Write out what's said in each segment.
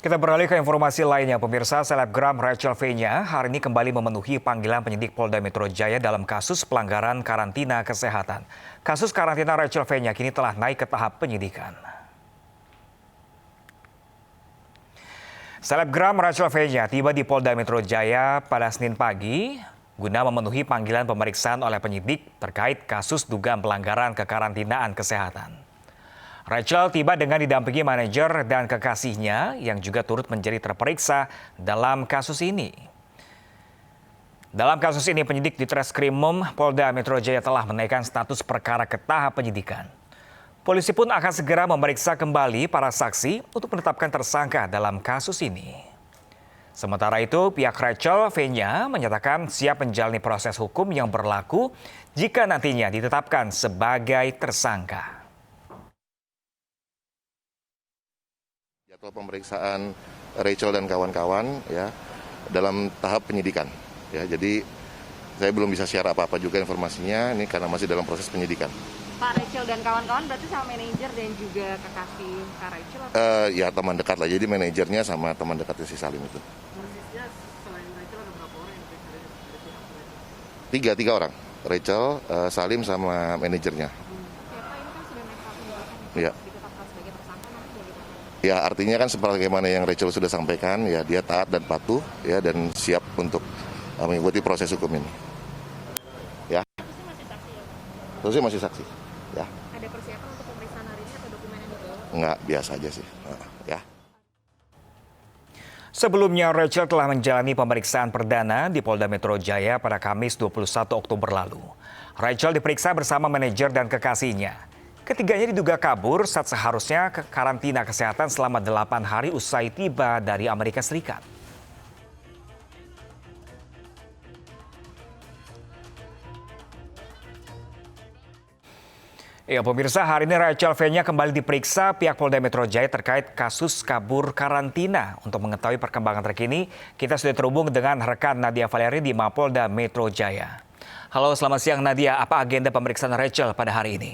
Kita beralih ke informasi lainnya. Pemirsa, selebgram Rachel V-nya hari ini kembali memenuhi panggilan penyidik Polda Metro Jaya dalam kasus pelanggaran karantina kesehatan. Kasus karantina Rachel V-nya kini telah naik ke tahap penyidikan. Selebgram Rachel V-nya tiba di Polda Metro Jaya pada Senin pagi guna memenuhi panggilan pemeriksaan oleh penyidik terkait kasus dugaan pelanggaran kekarantinaan kesehatan. Rachel tiba dengan didampingi manajer dan kekasihnya yang juga turut menjadi terperiksa dalam kasus ini. Dalam kasus ini, penyidik di Treskrimum Polda Metro Jaya telah menaikkan status perkara ke tahap penyidikan. Polisi pun akan segera memeriksa kembali para saksi untuk menetapkan tersangka dalam kasus ini. Sementara itu, pihak Rachel V-nya menyatakan siap menjalani proses hukum yang berlaku jika nantinya ditetapkan sebagai tersangka. Jadwal pemeriksaan Rachel dan kawan-kawan ya dalam tahap penyidikan ya, jadi saya belum bisa share apa-apa juga informasinya ini karena masih dalam proses penyidikan. Pak, Rachel dan kawan-kawan berarti sama manajer dan juga kekasih Kak Rachel? Ya teman dekat lah, jadi manajernya sama teman dekatnya si Salim itu. Persisnya selain Rachel ada berapa orang yang diperiksa dari pihak? Tiga orang, Rachel, Salim sama manajernya. Pak, ini kan sudah naik tahap penyidikan. Ya. Ditetapkan sebagai tersangka nanti bagaimana? Ya artinya kan sebagaimana yang Rachel sudah sampaikan ya, dia taat dan patuh ya dan siap untuk mengikuti proses hukum ini. Ya. Terusnya masih saksi. Ya. Ada persiapan untuk pemeriksaan hari ini atau dokumen yang dibawa? Enggak, biasa aja sih. Ya. Sebelumnya, Rachel telah menjalani pemeriksaan perdana di Polda Metro Jaya pada Kamis 21 Oktober lalu. Rachel diperiksa bersama manajer dan kekasihnya. Ketiganya diduga kabur saat seharusnya ke karantina kesehatan selama 8 hari usai tiba dari Amerika Serikat. Ya, pemirsa, hari ini Rachel V-nya kembali diperiksa pihak Polda Metro Jaya terkait kasus kabur karantina. Untuk mengetahui perkembangan terkini, kita sudah terhubung dengan rekan Nadia Valeri di Mapolda Metro Jaya. Halo, selamat siang Nadia. Apa agenda pemeriksaan Rachel pada hari ini?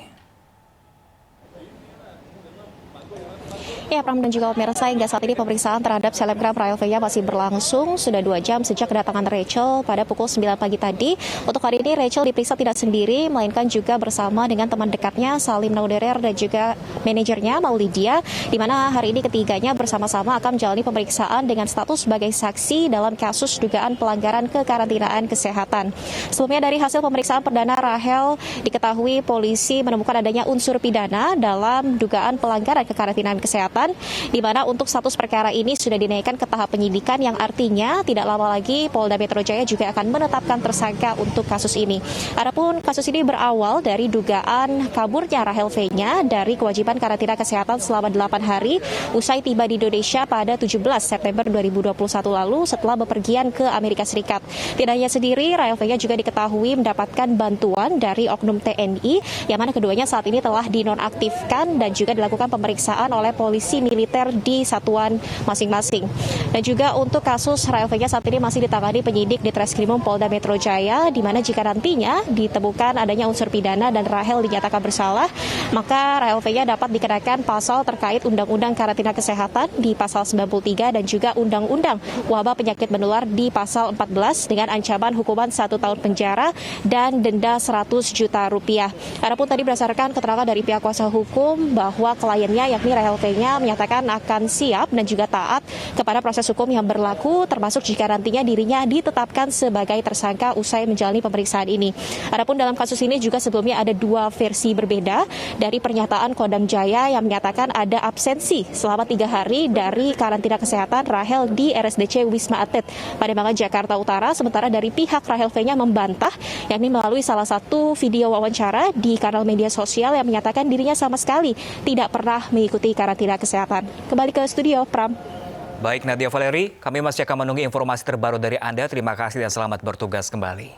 Ya, Pram dan juga pemirsa, hingga saat ini pemeriksaan terhadap selebgram Rachel V-nya masih berlangsung sudah 2 jam sejak kedatangan Rachel pada pukul 9 pagi tadi. Untuk hari ini Rachel diperiksa tidak sendiri, melainkan juga bersama dengan teman dekatnya Salim Nauderer dan juga manajernya Maulidia, di mana hari ini ketiganya bersama-sama akan menjalani pemeriksaan dengan status sebagai saksi dalam kasus dugaan pelanggaran kekarantinaan kesehatan. Sebelumnya dari hasil pemeriksaan perdana Rachel diketahui polisi menemukan adanya unsur pidana dalam dugaan pelanggaran kekarantinaan kesehatan, di mana untuk status perkara ini sudah dinaikkan ke tahap penyidikan yang artinya tidak lama lagi Polda Metro Jaya juga akan menetapkan tersangka untuk kasus ini. Adapun kasus ini berawal dari dugaan kaburnya Rachel V-nya dari kewajiban karantina kesehatan selama 8 hari usai tiba di Indonesia pada 17 September 2021 lalu setelah bepergian ke Amerika Serikat. Tidak hanya sendiri, Rachel V-nya juga diketahui mendapatkan bantuan dari oknum TNI yang mana keduanya saat ini telah dinonaktifkan dan juga dilakukan pemeriksaan oleh polisi militer di satuan masing-masing. Dan juga untuk kasus Rachel V-nya saat ini masih ditangani penyidik di Treskrimum Polda Metro Jaya, di mana jika nantinya ditemukan adanya unsur pidana dan Rachel dinyatakan bersalah, maka Rachel V-nya dapat dikenakan pasal terkait Undang-Undang Karantina Kesehatan di pasal 93 dan juga Undang-Undang Wabah Penyakit Menular di pasal 14 dengan ancaman hukuman 1 tahun penjara dan denda 100 juta rupiah. Adapun tadi berdasarkan keterangan dari pihak kuasa hukum bahwa kliennya yakni Rachel V-nya menyatakan akan siap dan juga taat kepada proses hukum yang berlaku, termasuk jika nantinya dirinya ditetapkan sebagai tersangka usai menjalani pemeriksaan ini. Adapun dalam kasus ini juga sebelumnya ada 2 versi berbeda dari pernyataan Kodam Jaya yang menyatakan ada absensi selama 3 hari dari karantina kesehatan Rachel di RSDC Wisma Atlet Pademangan, Jakarta Utara. Sementara dari pihak Rachel V-nya membantah, yakni melalui salah satu video wawancara di kanal media sosial yang menyatakan dirinya sama sekali tidak pernah mengikuti karantina kesehatan. Kembali ke studio, Pram. Baik Nadia Valeri, kami masih akan menunggu informasi terbaru dari Anda. Terima kasih dan selamat bertugas kembali.